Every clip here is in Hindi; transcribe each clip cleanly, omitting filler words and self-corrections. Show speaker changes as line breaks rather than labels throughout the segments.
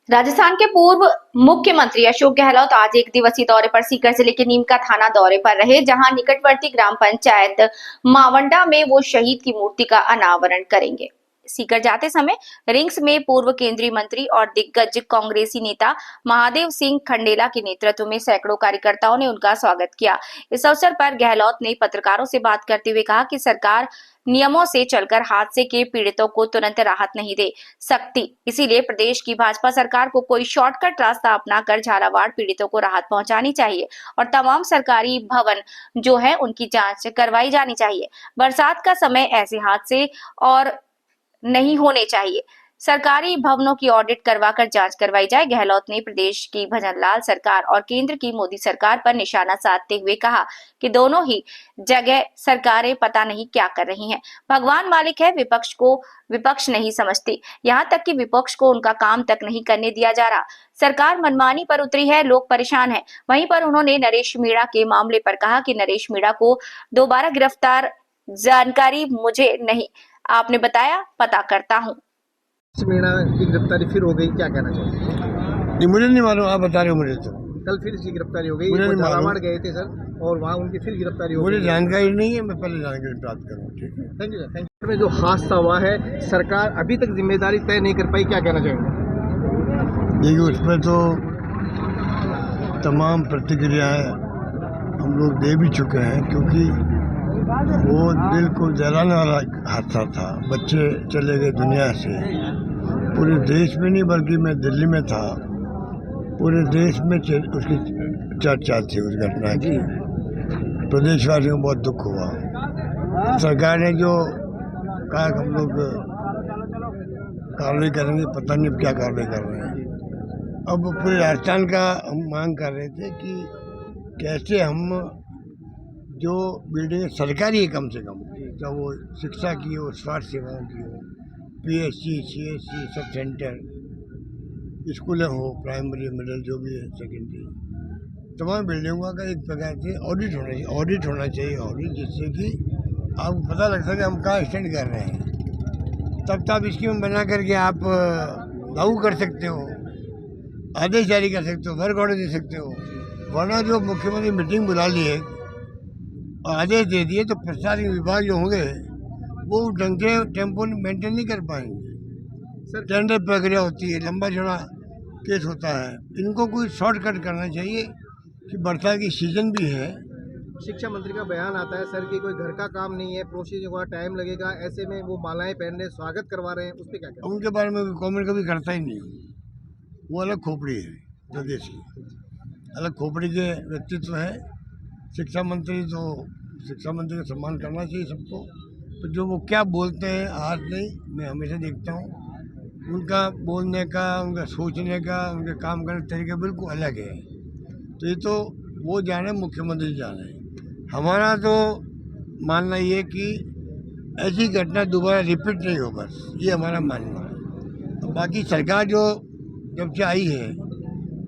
राजस्थान के पूर्व मुख्यमंत्री अशोक गहलोत आज एक दिवसीय दौरे पर सीकर जिले के नीमका थाना दौरे पर रहे, जहां निकटवर्ती ग्राम पंचायत मावंडा में वो शहीद की मूर्ति का अनावरण करेंगे। सीकर जाते समय रिंग्स में पूर्व केंद्रीय मंत्री और दिग्गज कांग्रेसी नेता महादेव सिंह खंडेला के नेतृत्व में सैकड़ों कार्यकर्ताओं ने उनका स्वागत किया। इस अवसर पर गहलोत ने पत्रकारों से बात करते हुए कहा कि सरकार नियमों से चलकर हादसे के पीड़ितों को तुरंत राहत नहीं दे सकती, इसीलिए प्रदेश की भाजपा सरकार को कोई शॉर्टकट रास्ता अपनाकर झालावाड़ पीड़ितों को राहत पहुंचानी चाहिए और तमाम सरकारी भवन जो है उनकी जांच करवाई जानी चाहिए। बरसात का समय ऐसे हादसे और नहीं होने चाहिए। सरकारी भवनों की ऑडिट करवाकर जांच करवाई जाए। गहलोत ने प्रदेश की भजनलाल सरकार और केंद्र की मोदी सरकार पर निशाना साधते हुए कहा कि दोनों ही जगह सरकारें पता नहीं क्या कर रही हैं। भगवान मालिक है, विपक्ष को विपक्ष नहीं समझती, यहां तक कि विपक्ष को उनका काम तक नहीं करने दिया जा रहा। सरकार मनमानी पर उतरी है, लोग परेशान हैं। वहीं पर उन्होंने नरेश मीणा के मामले पर कहा कि नरेश मीणा को दोबारा गिरफ्तार जानकारी मुझे नहीं, आपने बताया, पता करता हूँ।
मीणा की गिरफ्तारी फिर हो गई, क्या कहना चाहिए?
नहीं, मुझे नहीं मालूम, आप बता रहे हो मुझे तो।
कल फिर इसकी गिरफ्तारी हो गई,
मुझे
वो
नहीं मालूम।
झालावाड़ गए थे सर और वहाँ उनकी फिर गिरफ्तारी हो गई।
मुझे जानकारी नहीं है, मैं पहले जानकारी प्राप्त करूँ। ठीक है,
thank you sir. Thank you. में जो हादसा हुआ है, सरकार अभी तक जिम्मेदारी तय नहीं कर पाई, क्या कहना चाहेंगे?
देखिए, उसमें तो तमाम प्रतिक्रियाएं हम लोग दे भी चुके हैं, क्योंकि वो दिल को जलाने वाला हादसा था। बच्चे चले गए दुनिया से, पूरे देश में नहीं बल्कि मैं दिल्ली में था, पूरे देश में उसकी चर्चा थी उस घटना की। प्रदेशवासियों को बहुत दुख हुआ। सरकार ने जो कहा हम लोग कार्रवाई करेंगे, पता नहीं क्या कार्रवाई कर रहे हैं। अब पूरे राजस्थान का हम मांग कर रहे थे कि कैसे हम जो बिल्डिंग सरकारी है, कम से कम, चाहे वो शिक्षा की हो, स्वास्थ्य सेवाओं की हो, PSC, CSC, सब सेंटर, स्कूलें हो, प्राइमरी, मिडिल, जो भी है, सेकेंडरी, तमाम बिल्डिंगों का एक प्रकार से ऑडिट होना चाहिए, जिससे कि आपको पता लग सके हम कहाँ स्टैंड कर रहे हैं। तब तो आप स्कीम बना करके आप लागू कर सकते हो, आदेश जारी कर सकते हो, वर्क ऑर्डर दे सकते हो। वरना जो मुख्यमंत्री मीटिंग बुला लिए और आदेश दे दिए तो प्रशासनिक विभाग जो होंगे वो ढंग से टेम्पो मेंटेन नहीं कर पाएंगे।
सर,
टेंडर प्रक्रिया होती है, लंबा चौड़ा केस होता है। इनको कोई शॉर्टकट करना चाहिए कि बरसात की सीजन भी है।
शिक्षा मंत्री का बयान आता है सर कि कोई घर का काम नहीं है, प्रोसीजर हुआ टाइम लगेगा, ऐसे में वो मालाएं पहन रहे, स्वागत करवा रहे हैं, उस पर क्या कहना?
उनके बारे में कमेंट कभी करता ही नहीं हूँ। वो अलग खोपड़ी है प्रदेश की, अलग खोपड़ी के व्यक्तित्व है। शिक्षा मंत्री का सम्मान करना चाहिए सबको, तो जो वो क्या बोलते हैं आज नहीं, मैं हमेशा देखता हूँ उनका बोलने का, उनका सोचने का, उनके काम करने का तरीका बिल्कुल अलग है। तो ये तो वो जाने, मुख्यमंत्री जाने। हमारा तो मानना ये कि ऐसी घटना दोबारा रिपीट नहीं हो, बस ये हमारा मानना है। तो बाकी सरकार जो जब से आई है,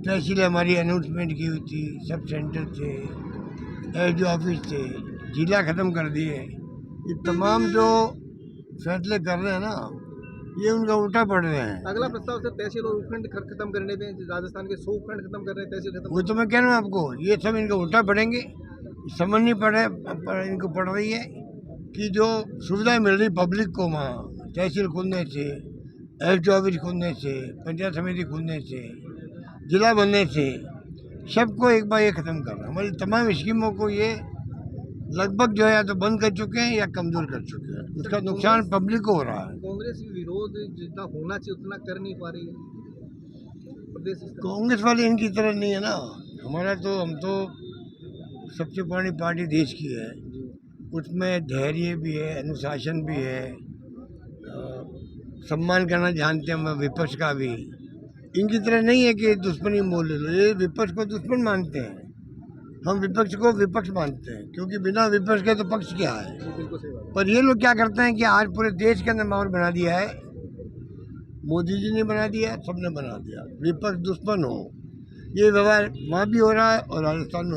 तहसील हमारी अनाउंसमेंट की हुई थी, सब सेंटर थे, एसडीओ ऑफिस थे, जिला ख़त्म कर दिए। ये तमाम जो फैसले कर रहे हैं ना, ये उनका उल्टा पड़ रहे हैं।
अगला प्रस्ताव सर तहसील और उपखंड खत्म करने पे, राजस्थान के 100 उपखंड खत्म कर रहे हैं, तहसील खत्म।
वो तो मैं कह रहा हूँ आपको, ये सब इनका उल्टा पड़ेंगे। समझ नहीं इनको पड़ रही है कि जो सुविधाएं मिल रही पब्लिक को वहाँ, तहसील खुलने से, एसडीओ ऑफिस खुलने से, पंचायत समिति खुलने से, जिला बनने से, सबको एक बार ये ख़त्म करना। हमारी तमाम स्कीमों को ये लगभग जो है या तो बंद कर चुके हैं या कमज़ोर कर चुके हैं। उसका नुकसान पब्लिक को हो रहा है।
कांग्रेस विरोध जितना होना चाहिए उतना कर नहीं पा रही है प्रदेश।
कांग्रेस वाले इनकी तरह नहीं है ना। हम तो सबसे पुरानी पार्टी देश की है, उसमें धैर्य भी है, अनुशासन भी है, सम्मान करना जानते हैं विपक्ष का भी। इनकी तरह नहीं है कि दुश्मनी मोल ले लो। ये विपक्ष को दुश्मन मानते हैं, हम विपक्ष को विपक्ष मानते हैं, क्योंकि बिना विपक्ष के तो पक्ष क्या है। पर ये लोग क्या करते हैं कि आज पूरे देश के अंदर माहौल बना दिया है, मोदी जी ने बना दिया, सबने बना दिया, विपक्ष दुश्मन हो। ये व्यवहार वहाँ भी हो रहा है और राजस्थान में